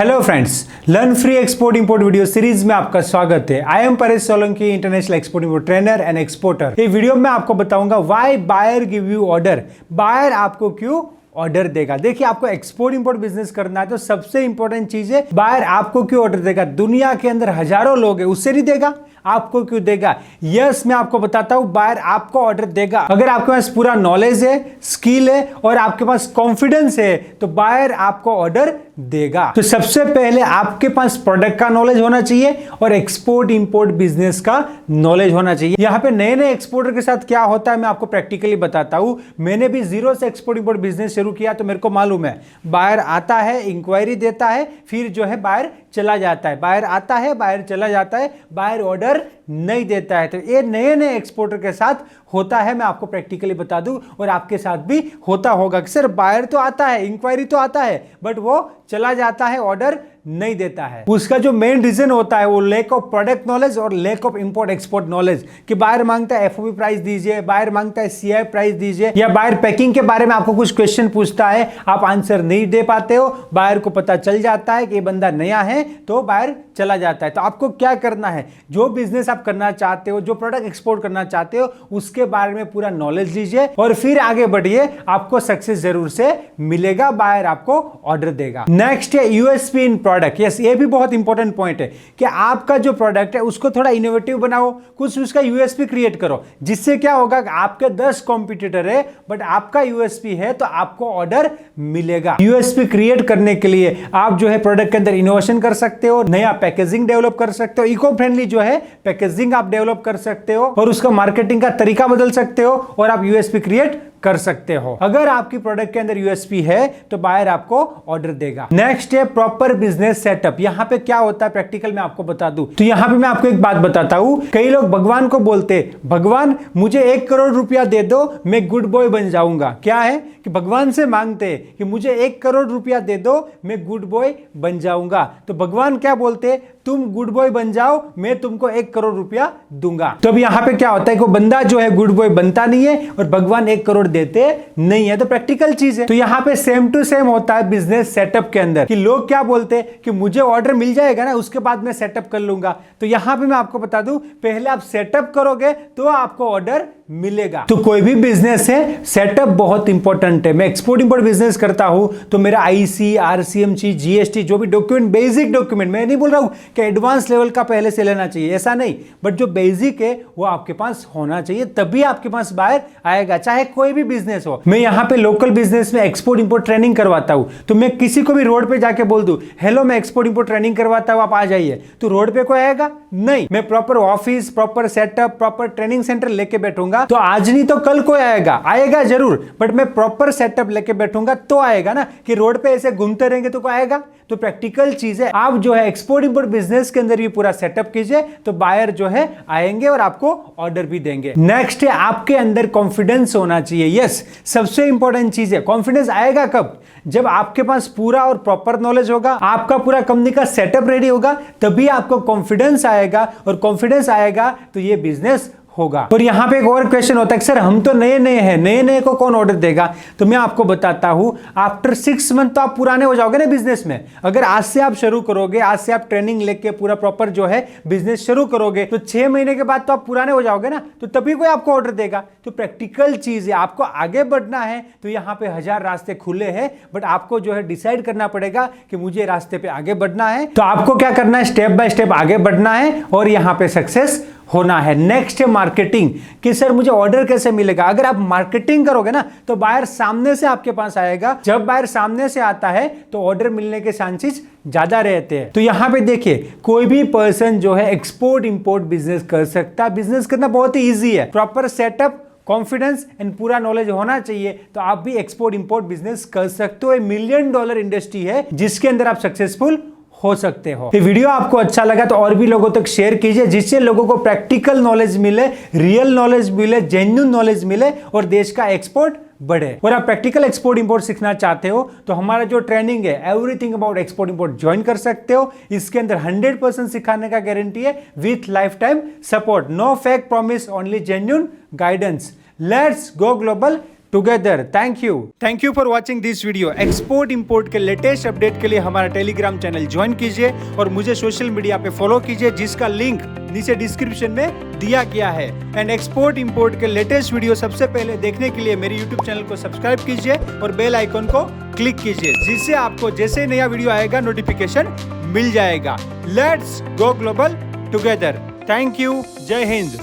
Hello friends, learn free export import video series में आपका स्वागत है। I am Paresh Solanki, international export import trainer and exporter. ये video में आपको बताऊंगा why buyer give you order. Buyer आपको क्यों ऑर्डर देगा। देखिए, आपको एक्सपोर्ट इंपोर्ट बिजनेस करना है तो सबसे इंपॉर्टेंट चीज है बायर आपको क्यों ऑर्डर देगा। दुनिया के अंदर हजारों लोग हैं, उससे नहीं देगा, आपको क्यों देगा। यस, मैं आपको बताता हूं, बायर आपको ऑर्डर देगा अगर आपके पास पूरा नॉलेज है, स्किल है और आपके पास कॉन्फिडेंस है तो बायर आपको ऑर्डर देगा। तो सबसे पहले आपके पास प्रोडक्ट का नॉलेज होना चाहिए और एक्सपोर्ट इंपोर्ट बिजनेस का नॉलेज होना चाहिए। यहां पे नए नए एक्सपोर्टर के साथ क्या होता है मैं आपको प्रैक्टिकली बताता हूं। मैंने भी जीरो से एक्सपोर्ट इंपोर्ट बिजनेस शुरू किया तो मेरे को मालूम है, बायर आता है, इंक्वायरी देता है, फिर जो है बायर चला जाता है, बायर आता है, बायर चला जाता है, बायर ऑर्डर नहीं देता है। तो ये नए नए एक्सपोर्टर के साथ होता है, मैं आपको प्रैक्टिकली बता दूं और आपके साथ भी होता होगा कि सर बायर तो आता है, इंक्वायरी तो आता है, बट वो चला जाता है, ऑर्डर नहीं देता है। उसका जो मेन रीजन होता है वो लैक ऑफ प्रोडक्ट नॉलेज और lack of import export knowledge. कि बायर मांगता है एफओबी प्राइस दीजिए, बायर मांगता है सीआई प्राइस दीजिए, या बायर पैकिंग के बारे में आपको कुछ क्वेश्चन पूछता है, आप आंसर नहीं दे पाते हो, बायर को पता चल जाता है कि ये बंदा नया है तो बायर चला जाता है। तो आपको क्या करना है, जो बिजनेस आप करना चाहते हो, जो प्रोडक्ट एक्सपोर्ट करना चाहते हो, उसके बारे में पूरा नॉलेज लीजिए और फिर आगे बढ़िए, आपको सक्सेस जरूर से मिलेगा, बायर आपको ऑर्डर देगा। नेक्स्ट है यूएसपी इन प्रोडक्ट। यस, ये भी बहुत इंपॉर्टेंट पॉइंट है कि आपका जो प्रोडक्ट है उसको थोड़ा इनोवेटिव बनाओ, कुछ उसका यूएसपी क्रिएट करो, जिससे क्या होगा कि आपके 10 कॉम्पिटिटर है बट आपका यूएसपी है तो आपको ऑर्डर मिलेगा। यूएसपी क्रिएट करने के लिए आप जो है प्रोडक्ट के अंदर इनोवेशन कर सकते हो, नया पैकेजिंग डेवलप कर सकते हो, इको फ्रेंडली जो है पैकेजिंग आप डेवलप कर सकते हो और उसका मार्केटिंग का तरीका बदल सकते हो और आप यूएसपी क्रिएट कर सकते हो। अगर आपकी प्रोडक्ट के अंदर यूएसपी है तो बायर आपको ऑर्डर देगा। नेक्स्ट है प्रॉपर बिजनेस सेटअप। यहां पे क्या होता है प्रैक्टिकल में आपको बता दूं तो यहां पे मैं आपको एक बात बताता हूं। कई लोग भगवान को बोलते, भगवान मुझे 1 करोड़ रुपया दे दो, मैं गुड बॉय बन जाऊंगा। क्या है कि भगवान से मांगते कि मुझे 1 करोड़ रुपया दे दो, मैं गुड बॉय बन जाऊंगा। तो भगवान क्या बोलते, तुम गुड बॉय बन जाओ, मैं तुमको 1 करोड़ रुपया दूंगा। तो अब यहां पे क्या होता है कि बंदा जो है गुड बॉय बनता नहीं है और भगवान 1 करोड़ देते नहीं है। तो प्रैक्टिकल चीज है। तो यहां पे सेम टू सेम होता है बिजनेस सेटअप के अंदर कि लोग क्या बोलते हैं कि मुझे ऑर्डर मिल जाएगा ना, उसके बाद मैं सेटअप कर लूंगा। तो यहां पे मैं आपको बता दूं, पहले आप सेटअप करोगे तो आपको ऑर्डर मिलेगा। तो कोई भी बिजनेस है, सेटअप बहुत इंपॉर्टेंट है। मैं एक्सपोर्ट इंपोर्ट बिजनेस करता हूं तो मेरा आईसी, आरसीएमसी, जीएसटी जो भी डॉक्यूमेंट, बेसिक डॉक्यूमेंट, मैं नहीं बोल रहा हूं कि एडवांस लेवल का पहले से लेना चाहिए, ऐसा नहीं, बट जो बेसिक है वो आपके पास होना चाहिए, तभी आपके पास बायर आएगा, चाहे कोई भी बिजनेस हो। मैं यहां पे लोकल बिजनेस में एक्सपोर्ट इंपोर्ट ट्रेनिंग करवाता हूं तो मैं किसी को भी रोड पे जाके बोल दूं हेलो मैं एक्सपोर्ट इंपोर्ट ट्रेनिंग करवाता हूं, आप आ जाइए, तो रोड पे कोई आएगा नहीं। मैं proper office, proper setup, proper training centre लेके बैठूंगा तो आज नहीं तो कल कोई आएगा, आएगा जरूर, बट मैं प्रॉपर सेटअप लेके बैठूंगा तो आएगा ना, कि रोड पे ऐसे घूमते रहेंगे तो कोई आएगा। तो प्रैक्टिकल चीज है, आप जो है एक्सपोर्ट इंपोर्ट बिजनेस के अंदर भी पूरा सेटअप कीजिए तो बायर जो है आएंगे और आपको ऑर्डर भी देंगे। नेक्स्ट है आपके अंदर कॉन्फिडेंस होना चाहिए। यस, सबसे इंपॉर्टेंट चीज है। कॉन्फिडेंस आएगा कब, जब आपके पास पूरा और प्रॉपर नॉलेज होगा, आपका पूरा कंपनी का सेटअप रेडी होगा, तभी आपको कॉन्फिडेंस आएगा और कॉन्फिडेंस आएगा तो ये बिजनेस होगा। और यहां पे एक और क्वेश्चन होता है कि सर हम तो नए नए हैं, नए नए को कौन ऑर्डर देगा। तो मैं आपको बताता हूं, आफ्टर 6 मंथ तो आप पुराने हो जाओगे ना बिजनेस में। अगर आज से आप शुरू करोगे, आज से आप ट्रेनिंग लेके पूरा प्रॉपर जो है बिजनेस शुरू करोगे तो 6 महीने के बाद तो आप पुराने हो जाओगे ना, तो तभी कोई आपको ऑर्डर देगा। तो प्रैक्टिकल चीज है, आपको आगे बढ़ना है तो यहां पे 1000 रास्ते खुले हैं, बट आपको जो है डिसाइड करना पड़ेगा कि मुझे रास्ते पे आगे बढ़ना है। तो आपको क्या करना है, स्टेप बाय स्टेप आगे बढ़ना है और यहां पे सक्सेस होना है। नेक्स्ट है मार्केटिंग, कि सर मुझे ऑर्डर कैसे मिलेगा। अगर आप मार्केटिंग करोगे ना तो बायर सामने से आपके पास आएगा। जब बायर सामने से आता है तो ऑर्डर मिलने के चांसेस ज्यादा रहते हैं। तो यहां पे देखिए, कोई भी पर्सन जो है एक्सपोर्ट इंपोर्ट बिजनेस कर सकता है। बिजनेस करना बहुत ही ईजी है, प्रॉपर सेटअप, कॉन्फिडेंस एंड पूरा नॉलेज होना चाहिए तो आप भी एक्सपोर्ट इंपोर्ट बिजनेस कर सकते हो। $1 मिलियन इंडस्ट्री है जिसके अंदर आप सक्सेसफुल हो सकते हो। ये वीडियो आपको अच्छा लगा तो और भी लोगों तक शेयर कीजिए, जिससे लोगों को प्रैक्टिकल नॉलेज मिले, रियल नॉलेज मिले, जेन्युइन नॉलेज मिले और देश का एक्सपोर्ट बढ़े। और आप प्रैक्टिकल एक्सपोर्ट इंपोर्ट सीखना चाहते हो तो हमारा जो ट्रेनिंग है everything about export import join कर सकते हो। इसके अंदर 100% सिखाने का गारंटी है with life time support. No fake promise, only genuine guidance. Let's go global together. Thank you for watching this video. Export import के लेटेस्ट अपडेट के लिए हमारा टेलीग्राम चैनल ज्वाइन कीजिए और मुझे सोशल मीडिया पे फॉलो कीजिए, जिसका लिंक नीचे डिस्क्रिप्शन में दिया गया है। एंड एक्सपोर्ट इंपोर्ट के लेटेस्ट वीडियो सबसे पहले देखने के लिए मेरे यूट्यूब चैनल को सब्सक्राइब कीजिए और बेल आइकन को क्लिक कीजिए, जिससे आपको जैसे नया वीडियो आएगा नोटिफिकेशन मिल जाएगा। Let's go global together. Thank you. जय हिंद।